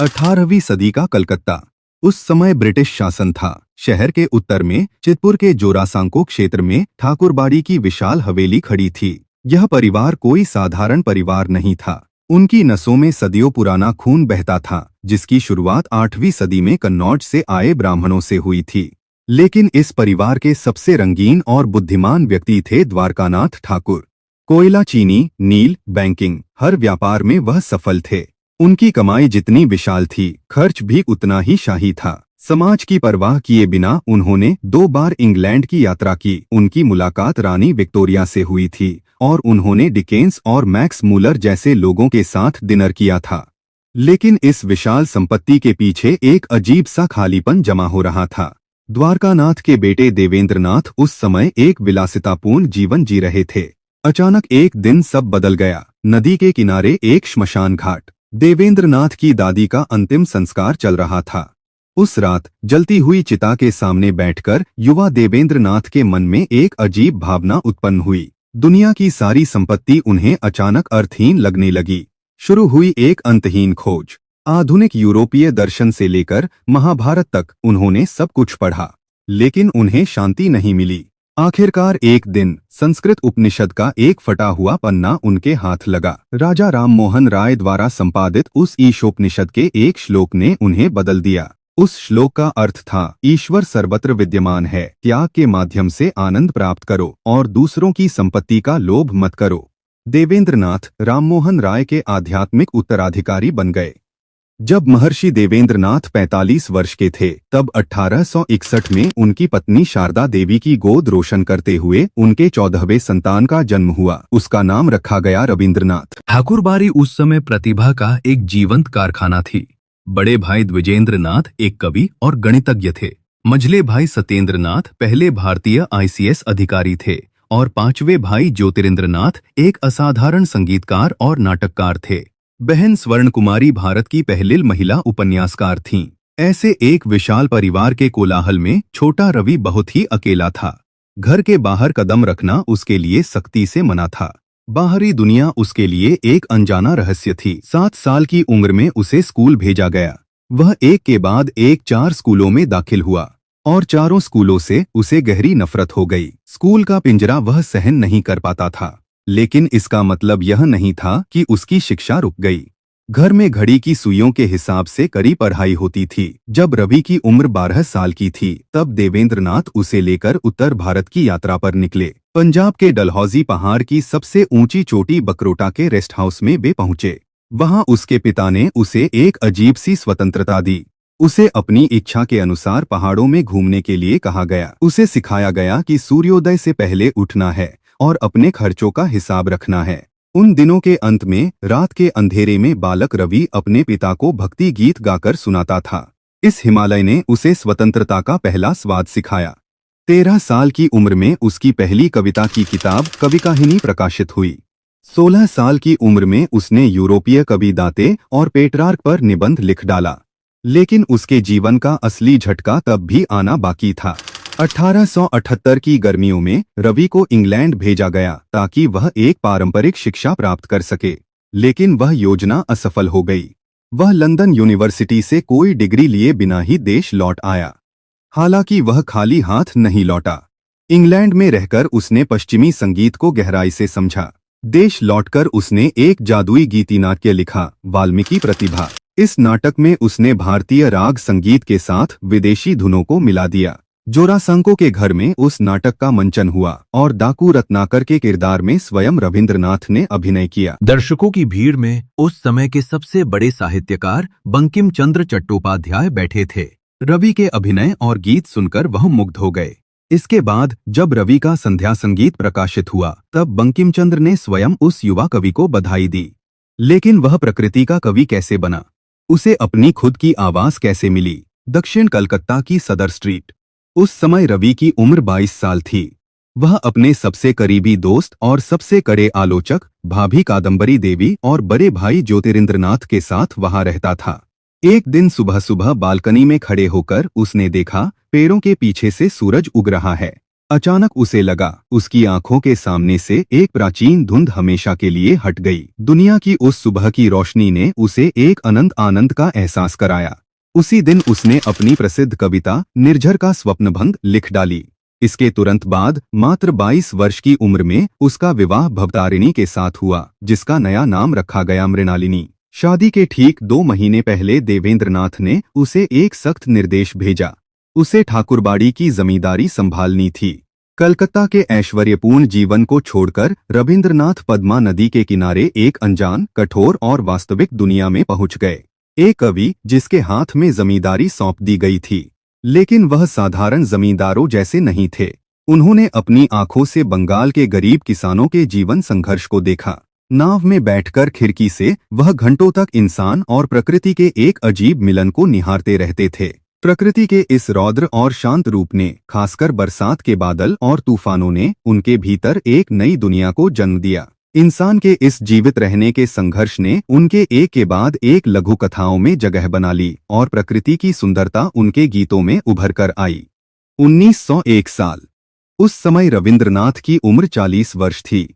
18वीं सदी का कलकत्ता। उस समय ब्रिटिश शासन था। शहर के उत्तर में चितपुर के जोरासांको क्षेत्र में ठाकुरबाड़ी की विशाल हवेली खड़ी थी। यह परिवार कोई साधारण परिवार नहीं था। उनकी नसों में सदियों पुराना खून बहता था, जिसकी शुरुआत 8वीं सदी में कन्नौज से आए ब्राह्मणों से हुई थी। लेकिन इस परिवार के सबसे रंगीन और बुद्धिमान व्यक्ति थे द्वारकानाथ ठाकुर। कोयला, चीनी, नील, बैंकिंग, हर व्यापार में वह सफल थे। उनकी कमाई जितनी विशाल थी, खर्च भी उतना ही शाही था। समाज की परवाह किए बिना उन्होंने 2 बार इंग्लैंड की यात्रा की। उनकी मुलाकात रानी विक्टोरिया से हुई थी और उन्होंने डिकेंस और मैक्स मूलर जैसे लोगों के साथ डिनर किया था। लेकिन इस विशाल संपत्ति के पीछे एक अजीब सा खालीपन जमा हो रहा था। द्वारकानाथ के बेटे देवेंद्रनाथ उस समय एक विलासितापूर्ण जीवन जी रहे थे। अचानक एक दिन सब बदल गया। नदी के किनारे एक श्मशान घाट। देवेंद्रनाथ की दादी का अंतिम संस्कार चल रहा था। उस रात जलती हुई चिता के सामने बैठकर युवा देवेंद्रनाथ के मन में एक अजीब भावना उत्पन्न हुई। दुनिया की सारी संपत्ति उन्हें अचानक अर्थहीन लगने लगी। शुरू हुई एक अंतहीन खोज। आधुनिक यूरोपीय दर्शन से लेकर महाभारत तक उन्होंने सब कुछ पढ़ा, लेकिन उन्हें शांति नहीं मिली। आखिरकार एक दिन संस्कृत उपनिषद का एक फटा हुआ पन्ना उनके हाथ लगा। राजा राममोहन राय द्वारा संपादित उस ईशोपनिषद के एक श्लोक ने उन्हें बदल दिया। उस श्लोक का अर्थ था, ईश्वर सर्वत्र विद्यमान है, त्याग के माध्यम से आनंद प्राप्त करो और दूसरों की संपत्ति का लोभ मत करो। देवेंद्रनाथ राममोहन राय के आध्यात्मिक उत्तराधिकारी बन गए। जब महर्षि देवेंद्रनाथ 45 वर्ष के थे, तब 1861 में उनकी पत्नी शारदा देवी की गोद रोशन करते हुए उनके 14वें संतान का जन्म हुआ। उसका नाम रखा गया रविंद्रनाथ। ठाकुरबाड़ी उस समय प्रतिभा का एक जीवंत कारखाना थी। बड़े भाई द्विजेंद्रनाथ एक कवि और गणितज्ञ थे। मझले भाई सत्येंद्रनाथ पहले भारतीय ICS अधिकारी थे और 5वें भाई ज्योतिरिंद्रनाथ एक असाधारण संगीतकार और नाटककार थे। बहन स्वर्ण कुमारी भारत की पहली महिला उपन्यासकार थीं। ऐसे एक विशाल परिवार के कोलाहल में छोटा रवि बहुत ही अकेला था। घर के बाहर कदम रखना उसके लिए सख्ती से मना था। बाहरी दुनिया उसके लिए एक अनजाना रहस्य थी। 7 साल की उम्र में उसे स्कूल भेजा गया। वह एक के बाद एक 4 स्कूलों में दाखिल हुआ और चारों स्कूलों से उसे गहरी नफरत हो गई। स्कूल का पिंजरा वह सहन नहीं कर पाता था, लेकिन इसका मतलब यह नहीं था कि उसकी शिक्षा रुक गई। घर में घड़ी की सुइयों के हिसाब से कड़ी पढ़ाई होती थी। जब रवि की उम्र 12 साल की थी, तब देवेंद्रनाथ उसे लेकर उत्तर भारत की यात्रा पर निकले। पंजाब के डलहौजी पहाड़ की सबसे ऊंची चोटी बकरोटा के रेस्ट हाउस में वे पहुंचे। वहां उसके पिता ने उसे एक अजीब सी स्वतंत्रता दी। उसे अपनी इच्छा के अनुसार पहाड़ों में घूमने के लिए कहा गया। उसे सिखाया गया कि सूर्योदय से पहले उठना है और अपने खर्चों का हिसाब रखना है। उन दिनों के अंत में रात के अंधेरे में बालक रवि अपने पिता को भक्ति गीत गाकर सुनाता था। इस हिमालय ने उसे स्वतंत्रता का पहला स्वाद सिखाया। 13 साल की उम्र में उसकी पहली कविता की किताब कविकाहिनी प्रकाशित हुई। 16 साल की उम्र में उसने यूरोपीय कवि दाते और पेट्रार्क पर निबंध लिख डाला। लेकिन उसके जीवन का असली झटका तब भी आना बाकी था। 1878 की गर्मियों में रवि को इंग्लैंड भेजा गया ताकि वह एक पारंपरिक शिक्षा प्राप्त कर सके, लेकिन वह योजना असफल हो गई। वह लंदन यूनिवर्सिटी से कोई डिग्री लिए बिना ही देश लौट आया। हालांकि वह खाली हाथ नहीं लौटा। इंग्लैंड में रहकर उसने पश्चिमी संगीत को गहराई से समझा। देश लौटकर उसने एक जादुई गीति नाट्य लिखा, वाल्मीकि प्रतिभा। इस नाटक में उसने भारतीय राग संगीत के साथ विदेशी धुनों को मिला दिया। जोरासांको के घर में उस नाटक का मंचन हुआ और डाकू रत्नाकर के किरदार में स्वयं रविंद्रनाथ ने अभिनय किया। दर्शकों की भीड़ में उस समय के सबसे बड़े साहित्यकार बंकिम चंद्र चट्टोपाध्याय बैठे थे। रवि के अभिनय और गीत सुनकर वह मुग्ध हो गए। इसके बाद जब रवि का संध्या संगीत प्रकाशित हुआ, तब बंकिम चंद्र ने स्वयं उस युवा कवि को बधाई दी। लेकिन वह प्रकृति का कवि कैसे बना? उसे अपनी खुद की आवाज कैसे मिली? दक्षिण कलकत्ता की सदर स्ट्रीट। उस समय रवि की उम्र 22 साल थी। वह अपने सबसे करीबी दोस्त और सबसे कड़े आलोचक भाभी कादम्बरी देवी और बड़े भाई ज्योतिरिंद्रनाथ के साथ वहां रहता था। एक दिन सुबह सुबह बालकनी में खड़े होकर उसने देखा, पेड़ों के पीछे से सूरज उग रहा है। अचानक उसे लगा उसकी आंखों के सामने से एक प्राचीन धुंध हमेशा के लिए हट गई। दुनिया की उस सुबह की रोशनी ने उसे एक अनंत आनंद का एहसास कराया। उसी दिन उसने अपनी प्रसिद्ध कविता निर्झर का स्वप्नभंग लिख डाली। इसके तुरंत बाद मात्र 22 वर्ष की उम्र में उसका विवाह भवतारिणी के साथ हुआ, जिसका नया नाम रखा गया मृणालिनी। शादी के ठीक 2 महीने पहले देवेंद्रनाथ ने उसे एक सख्त निर्देश भेजा। उसे ठाकुरबाड़ी की जमींदारी संभालनी थी। कलकत्ता के ऐश्वर्यपूर्ण जीवन को छोड़कर रविंद्रनाथ पद्मा नदी के किनारे एक अनजान, कठोर और वास्तविक दुनिया में पहुंच गए। एक कवि जिसके हाथ में जमींदारी सौंप दी गई थी, लेकिन वह साधारण जमींदारों जैसे नहीं थे। उन्होंने अपनी आंखों से बंगाल के गरीब किसानों के जीवन संघर्ष को देखा। नाव में बैठकर खिड़की से वह घंटों तक इंसान और प्रकृति के एक अजीब मिलन को निहारते रहते थे। प्रकृति के इस रौद्र और शांत रूप ने, खासकर बरसात के बादल और तूफानों ने, उनके भीतर एक नई दुनिया को जन्म दिया। इंसान के इस जीवित रहने के संघर्ष ने उनके एक के बाद एक लघु कथाओं में जगह बना ली और प्रकृति की सुंदरता उनके गीतों में उभर कर आई। 1901 साल। उस समय रविंद्रनाथ की उम्र 40 वर्ष थी।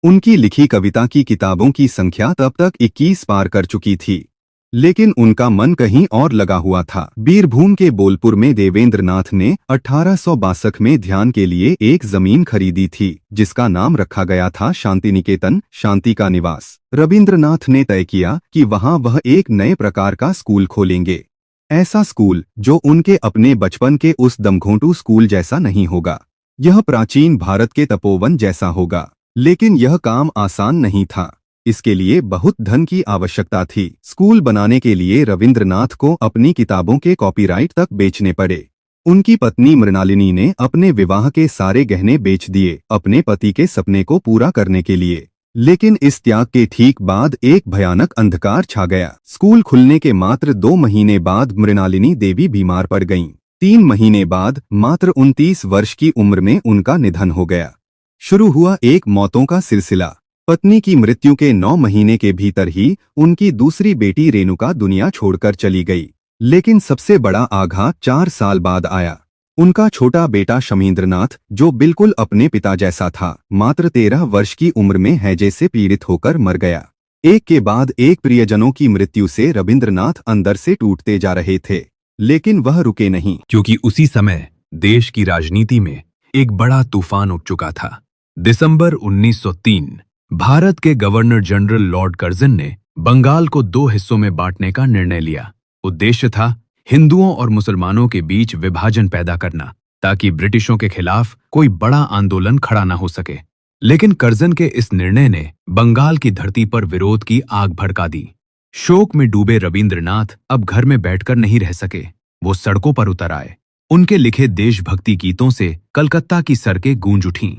उनकी लिखी कविता की किताबों की संख्या तब तक 21 पार कर चुकी थी, लेकिन उनका मन कहीं और लगा हुआ था। बीरभूम के बोलपुर में देवेंद्रनाथ ने 1862 में ध्यान के लिए एक जमीन खरीदी थी, जिसका नाम रखा गया था शांतिनिकेतन, शांति का निवास। रविंद्रनाथ ने तय किया कि वहां वह एक नए प्रकार का स्कूल खोलेंगे। ऐसा स्कूल जो उनके अपने बचपन के उस दमघोंटू स्कूल जैसा नहीं होगा। यह प्राचीन भारत के तपोवन जैसा होगा। लेकिन यह काम आसान नहीं था। इसके लिए बहुत धन की आवश्यकता थी। स्कूल बनाने के लिए रविंद्रनाथ को अपनी किताबों के कॉपीराइट तक बेचने पड़े। उनकी पत्नी मृणालिनी ने अपने विवाह के सारे गहने बेच दिए अपने पति के सपने को पूरा करने के लिए। लेकिन इस त्याग के ठीक बाद एक भयानक अंधकार छा गया। स्कूल खुलने के मात्र 2 महीने बाद मृणालिनी देवी बीमार पड़ गईं। 3 महीने बाद मात्र 29 वर्ष की उम्र में उनका निधन हो गया। शुरू हुआ एक मौतों का सिलसिला। पत्नी की मृत्यु के 9 महीने के भीतर ही उनकी दूसरी बेटी रेणुका दुनिया छोड़कर चली गई। लेकिन सबसे बड़ा आघात 4 साल बाद आया। उनका छोटा बेटा शमींद्रनाथ, जो बिल्कुल अपने पिता जैसा था, मात्र 13 वर्ष की उम्र में हैजे से पीड़ित होकर मर गया। एक के बाद एक प्रियजनों की मृत्यु से रविंद्रनाथ अंदर से टूटते जा रहे थे, लेकिन वह रुके नहीं, क्योंकि उसी समय देश की राजनीति में एक बड़ा तूफान उठ चुका था। दिसंबर 1903 भारत के गवर्नर जनरल लॉर्ड कर्जन ने बंगाल को 2 हिस्सों में बांटने का निर्णय लिया। उद्देश्य था हिंदुओं और मुसलमानों के बीच विभाजन पैदा करना, ताकि ब्रिटिशों के खिलाफ कोई बड़ा आंदोलन खड़ा न हो सके। लेकिन कर्जन के इस निर्णय ने बंगाल की धरती पर विरोध की आग भड़का दी। शोक में डूबे रविंद्रनाथ अब घर में बैठकर नहीं रह सके। वो सड़कों पर उतर आए। उनके लिखे देशभक्ति गीतों से कलकत्ता की सड़कें गूंज उठीं।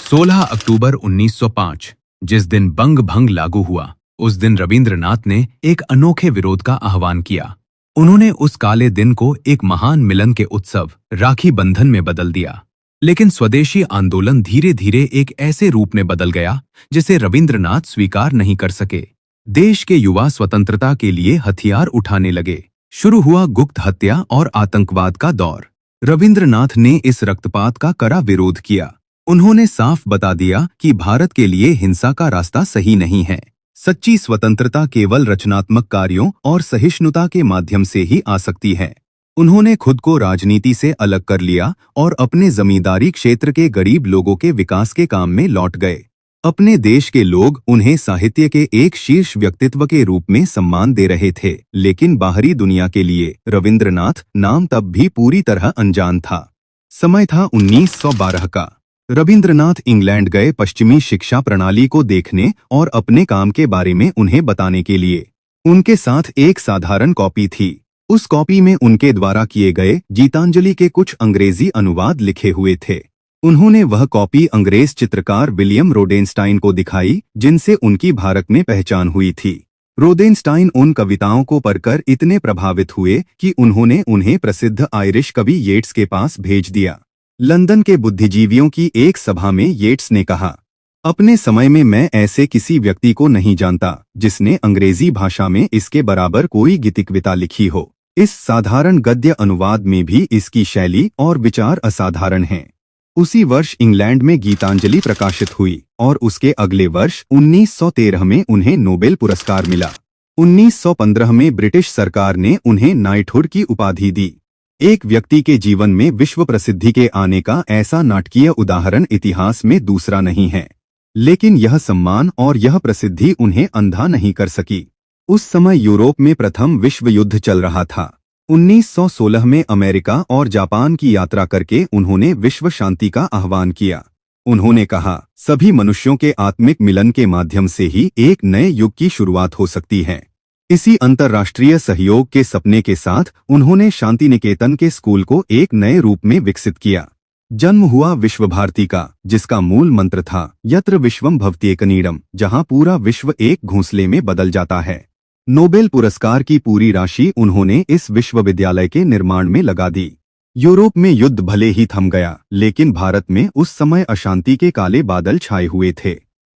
16 अक्टूबर 1905, जिस दिन बंग भंग लागू हुआ, उस दिन रविंद्रनाथ ने एक अनोखे विरोध का आह्वान किया। उन्होंने उस काले दिन को एक महान मिलन के उत्सव राखी बंधन में बदल दिया। लेकिन स्वदेशी आंदोलन धीरे धीरे एक ऐसे रूप में बदल गया जिसे रविंद्रनाथ स्वीकार नहीं कर सके। देश के युवा स्वतंत्रता के लिए हथियार उठाने लगे। शुरू हुआ गुप्त हत्या और आतंकवाद का दौर। रविंद्रनाथ ने इस रक्तपात का कड़ा विरोध किया। उन्होंने साफ बता दिया कि भारत के लिए हिंसा का रास्ता सही नहीं है। सच्ची स्वतंत्रता केवल रचनात्मक कार्यों और सहिष्णुता के माध्यम से ही आ सकती है। उन्होंने खुद को राजनीति से अलग कर लिया और अपने जमींदारी क्षेत्र के गरीब लोगों के विकास के काम में लौट गए। अपने देश के लोग उन्हें साहित्य के एक शीर्ष व्यक्तित्व के रूप में सम्मान दे रहे थे, लेकिन बाहरी दुनिया के लिए रविंद्रनाथ नाम तब भी पूरी तरह अनजान था। समय था 1912 का। रविंद्रनाथ इंग्लैंड गए पश्चिमी शिक्षा प्रणाली को देखने और अपने काम के बारे में उन्हें बताने के लिए। उनके साथ एक साधारण कॉपी थी। उस कॉपी में उनके द्वारा किए गए गीतांजलि के कुछ अंग्रेजी अनुवाद लिखे हुए थे। उन्होंने वह कॉपी अंग्रेज चित्रकार विलियम रोडेनस्टाइन को दिखाई, जिनसे उनकी भारत में पहचान हुई थी। रोडेनस्टाइन उन कविताओं को पढ़कर इतने प्रभावित हुए कि उन्होंने उन्हें प्रसिद्ध आयरिश कवि येट्स के पास भेज दिया। लंदन के बुद्धिजीवियों की एक सभा में येट्स ने कहा, अपने समय में मैं ऐसे किसी व्यक्ति को नहीं जानता जिसने अंग्रेजी भाषा में इसके बराबर कोई गीतिकविता लिखी हो। इस साधारण गद्य अनुवाद में भी इसकी शैली और विचार असाधारण हैं। उसी वर्ष इंग्लैंड में गीतांजलि प्रकाशित हुई और उसके अगले वर्ष 1913 में उन्हें नोबेल पुरस्कार मिला। 1915 में ब्रिटिश सरकार ने उन्हें नाइटहुड की उपाधि दी। एक व्यक्ति के जीवन में विश्व प्रसिद्धि के आने का ऐसा नाटकीय उदाहरण इतिहास में दूसरा नहीं है, लेकिन यह सम्मान और यह प्रसिद्धि उन्हें अंधा नहीं कर सकी। उस समय यूरोप में प्रथम विश्व युद्ध चल रहा था। 1916 में अमेरिका और जापान की यात्रा करके उन्होंने विश्व शांति का आह्वान किया। उन्होंने कहा, सभी मनुष्यों के आत्मिक मिलन के माध्यम से ही एक नए युग की शुरुआत हो सकती है। इसी अंतर्राष्ट्रीय सहयोग के सपने के साथ उन्होंने शांति निकेतन के स्कूल को एक नए रूप में विकसित किया। जन्म हुआ विश्व भारती का, जिसका मूल मंत्र था यत्र विश्वम भवत्येकनीडम, जहां पूरा विश्व एक घोंसले में बदल जाता है। नोबेल पुरस्कार की पूरी राशि उन्होंने इस विश्वविद्यालय के निर्माण में लगा दी। यूरोप में युद्ध भले ही थम गया, लेकिन भारत में उस समय अशांति के काले बादल छाए हुए थे।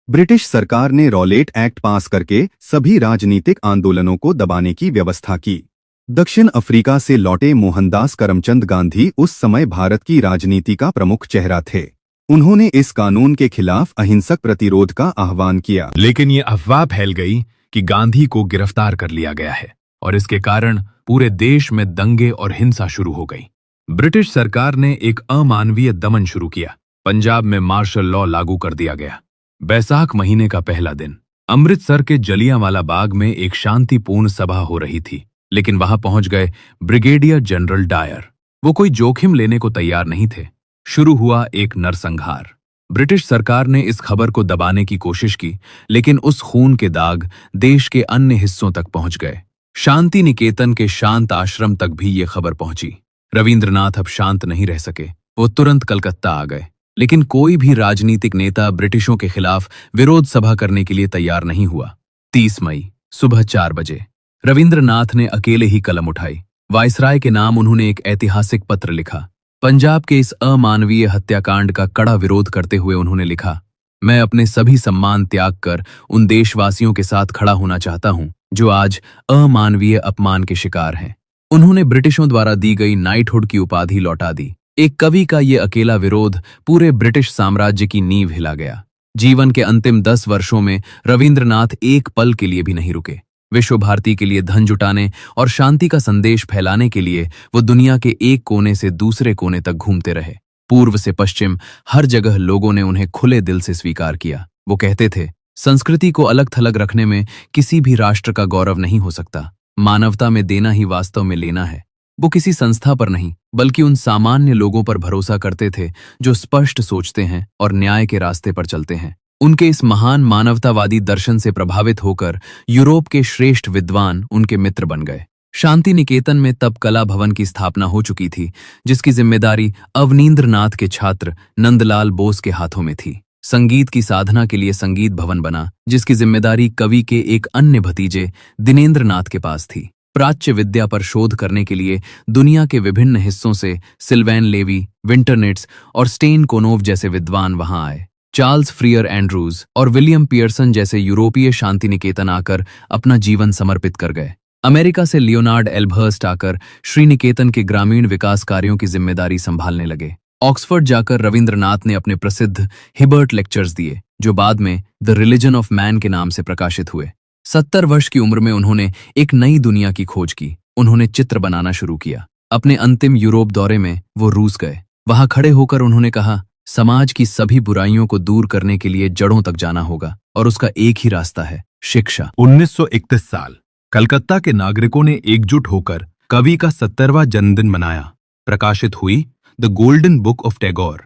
ब्रिटिश सरकार ने रॉलेट एक्ट पास करके सभी राजनीतिक आंदोलनों को दबाने की व्यवस्था की। दक्षिण अफ्रीका से लौटे मोहनदास करमचंद गांधी उस समय भारत की राजनीति का प्रमुख चेहरा थे। उन्होंने इस कानून के खिलाफ अहिंसक प्रतिरोध का आह्वान किया, लेकिन ये अफवाह फैल गई कि गांधी को गिरफ्तार कर लिया गया है और इसके कारण पूरे देश में दंगे और हिंसा शुरू हो गई। ब्रिटिश सरकार ने एक अमानवीय दमन शुरू किया। पंजाब में मार्शल लॉ लागू कर दिया गया। बैसाख महीने का पहला दिन अमृतसर के जलियांवाला बाग में एक शांतिपूर्ण सभा हो रही थी, लेकिन वहां पहुंच गए ब्रिगेडियर जनरल डायर। वो कोई जोखिम लेने को तैयार नहीं थे। शुरू हुआ एक नरसंहार। ब्रिटिश सरकार ने इस खबर को दबाने की कोशिश की, लेकिन उस खून के दाग देश के अन्य हिस्सों तक पहुंच गए। शांति निकेतन के शांत आश्रम तक भी ये खबर पहुंची। रविंद्रनाथ अब शांत नहीं रह सके। वो तुरंत कलकत्ता आ गए, लेकिन कोई भी राजनीतिक नेता ब्रिटिशों के खिलाफ विरोध सभा करने के लिए तैयार नहीं हुआ। 30 मई सुबह 4 बजे रविंद्रनाथ ने अकेले ही कलम उठाई। वायसराय के नाम उन्होंने एक ऐतिहासिक पत्र लिखा। पंजाब के इस अमानवीय हत्याकांड का कड़ा विरोध करते हुए उन्होंने लिखा, मैं अपने सभी सम्मान त्याग कर उन देशवासियों के साथ खड़ा होना चाहता हूं जो आज अमानवीय अपमान के शिकार हैं। उन्होंने ब्रिटिशों द्वारा दी गई नाइटहुड की उपाधि लौटा दी। एक कवि का ये अकेला विरोध पूरे ब्रिटिश साम्राज्य की नींव हिला गया। जीवन के अंतिम 10 वर्षों में रविंद्रनाथ एक पल के लिए भी नहीं रुके। विश्व भारती के लिए धन जुटाने और शांति का संदेश फैलाने के लिए वो दुनिया के एक कोने से दूसरे कोने तक घूमते रहे। पूर्व से पश्चिम हर जगह लोगों ने उन्हें खुले दिल से स्वीकार किया। वो कहते थे, संस्कृति को अलग थलग रखने में किसी भी राष्ट्र का गौरव नहीं हो सकता। मानवता में देना ही वास्तव में लेना है। वो किसी संस्था पर नहीं, बल्कि उन सामान्य लोगों पर भरोसा करते थे जो स्पष्ट सोचते हैं और न्याय के रास्ते पर चलते हैं। उनके इस महान मानवतावादी दर्शन से प्रभावित होकर यूरोप के श्रेष्ठ विद्वान उनके मित्र बन गए। शांति निकेतन में तब कला भवन की स्थापना हो चुकी थी, जिसकी जिम्मेदारी अवनींद्रनाथ के छात्र नंदलाल बोस के हाथों में थी। संगीत की साधना के लिए संगीत भवन बना, जिसकी जिम्मेदारी कवि के एक अन्य भतीजे दिनेंद्रनाथ के पास थी। प्राच्य विद्या पर शोध करने के लिए दुनिया के विभिन्न हिस्सों से सिल्वैन लेवी, विंटरनेट्स और स्टेन कोनोव जैसे विद्वान वहां आए। चार्ल्स फ्रियर एंड्रूज और विलियम पियर्सन जैसे यूरोपीय शांति निकेतन आकर अपना जीवन समर्पित कर गए। अमेरिका से लियोनार्ड एल्बहर्स्ट आकर श्रीनिकेतन के ग्रामीण विकास कार्यों की जिम्मेदारी संभालने लगे। ऑक्सफोर्ड जाकर रविंद्रनाथ ने अपने प्रसिद्ध हिबर्ट लेक्चर्स दिए, जो बाद में द रिलीजन ऑफ मैन के नाम से प्रकाशित हुए। 70 वर्ष की उम्र में उन्होंने एक नई दुनिया की खोज की। उन्होंने चित्र बनाना शुरू किया। अपने अंतिम यूरोप दौरे में वो रूस गए। वहां खड़े होकर उन्होंने कहा, समाज की सभी बुराइयों को दूर करने के लिए जड़ों तक जाना होगा और उसका एक ही रास्ता है, शिक्षा। 1931 साल कलकत्ता के नागरिकों ने एकजुट होकर कवि का 70वां जन्मदिन मनाया। प्रकाशित हुई the golden book of Tagore.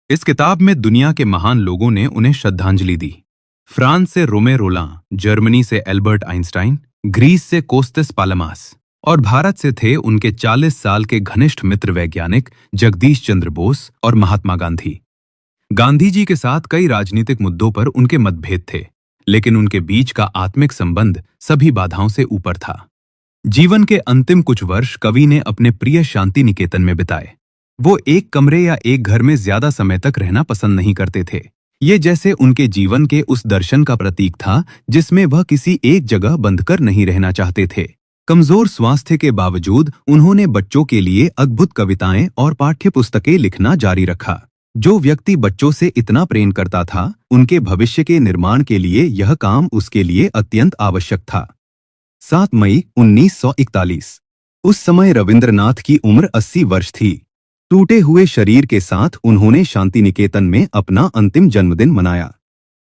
इस किताब में दुनिया के महान लोगों ने उन्हें श्रद्धांजलि दी। फ्रांस से रोमे रोलां, जर्मनी से एल्बर्ट आइंस्टाइन, ग्रीस से कोस्तेस पालामास और भारत से थे उनके 40 साल के घनिष्ठ मित्र वैज्ञानिक जगदीश चंद्र बोस और महात्मा गांधी। गांधी जी के साथ कई राजनीतिक मुद्दों पर उनके मतभेद थे, लेकिन उनके बीच का आत्मिक संबंध सभी बाधाओं से ऊपर था। जीवन के अंतिम कुछ वर्ष कवि ने अपने प्रिय शांति निकेतन में बिताए। वो एक कमरे या एक घर में ज्यादा समय तक रहना पसंद नहीं करते थे। ये जैसे उनके जीवन के उस दर्शन का प्रतीक था जिसमें वह किसी एक जगह बंधकर नहीं रहना चाहते थे। कमजोर स्वास्थ्य के बावजूद उन्होंने बच्चों के लिए अद्भुत कविताएं और पाठ्य पुस्तकें लिखना जारी रखा। जो व्यक्ति बच्चों से इतना प्रेम करता था, उनके भविष्य के निर्माण के लिए यह काम उसके लिए अत्यंत आवश्यक था। 7 मई 1941। उस समय रविंद्रनाथ की उम्र 80 वर्ष थी। टूटे हुए शरीर के साथ उन्होंने शांति निकेतन में अपना अंतिम जन्मदिन मनाया।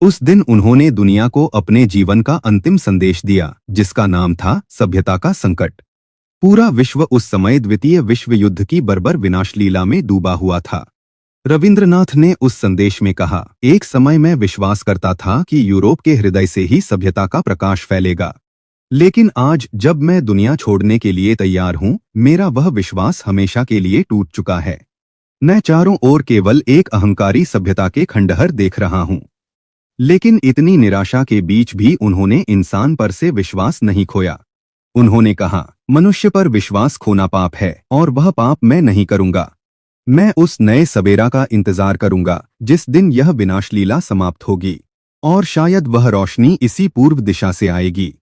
उस दिन उन्होंने दुनिया को अपने जीवन का अंतिम संदेश दिया, जिसका नाम था सभ्यता का संकट। पूरा विश्व उस समय द्वितीय विश्व युद्ध की बर्बर विनाशलीला में डूबा हुआ था। रविंद्रनाथ ने उस संदेश में कहा, एक समय मैं विश्वास करता था कि यूरोप के हृदय से ही सभ्यता का प्रकाश फैलेगा, लेकिन आज जब मैं दुनिया छोड़ने के लिए तैयार हूं, मेरा वह विश्वास हमेशा के लिए टूट चुका है। मैं चारों ओर केवल एक अहंकारी सभ्यता के खंडहर देख रहा हूं। लेकिन इतनी निराशा के बीच भी उन्होंने इंसान पर से विश्वास नहीं खोया। उन्होंने कहा, मनुष्य पर विश्वास खोना पाप है और वह पाप मैं नहीं करूंगा। मैं उस नए सवेरा का इंतजार करूंगा जिस दिन यह विनाशलीला समाप्त होगी, और शायद वह रोशनी इसी पूर्व दिशा से आएगी,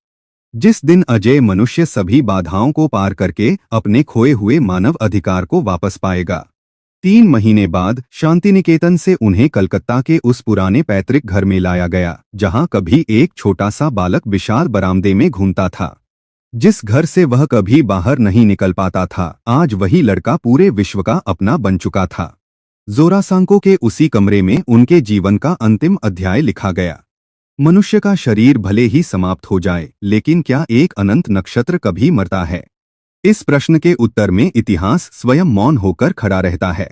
जिस दिन अजय मनुष्य सभी बाधाओं को पार करके अपने खोए हुए मानव अधिकार को वापस पाएगा। 3 महीने बाद शांति निकेतन से उन्हें कलकत्ता के उस पुराने पैतृक घर में लाया गया, जहां कभी एक छोटा सा बालक विशाल बरामदे में घूमता था। जिस घर से वह कभी बाहर नहीं निकल पाता था, आज वही लड़का पूरे विश्व का अपना बन चुका था। जोरासांको के उसी कमरे में उनके जीवन का अंतिम अध्याय लिखा गया। मनुष्य का शरीर भले ही समाप्त हो जाए, लेकिन क्या एक अनंत नक्षत्र कभी मरता है? इस प्रश्न के उत्तर में इतिहास स्वयं मौन होकर खड़ा रहता है।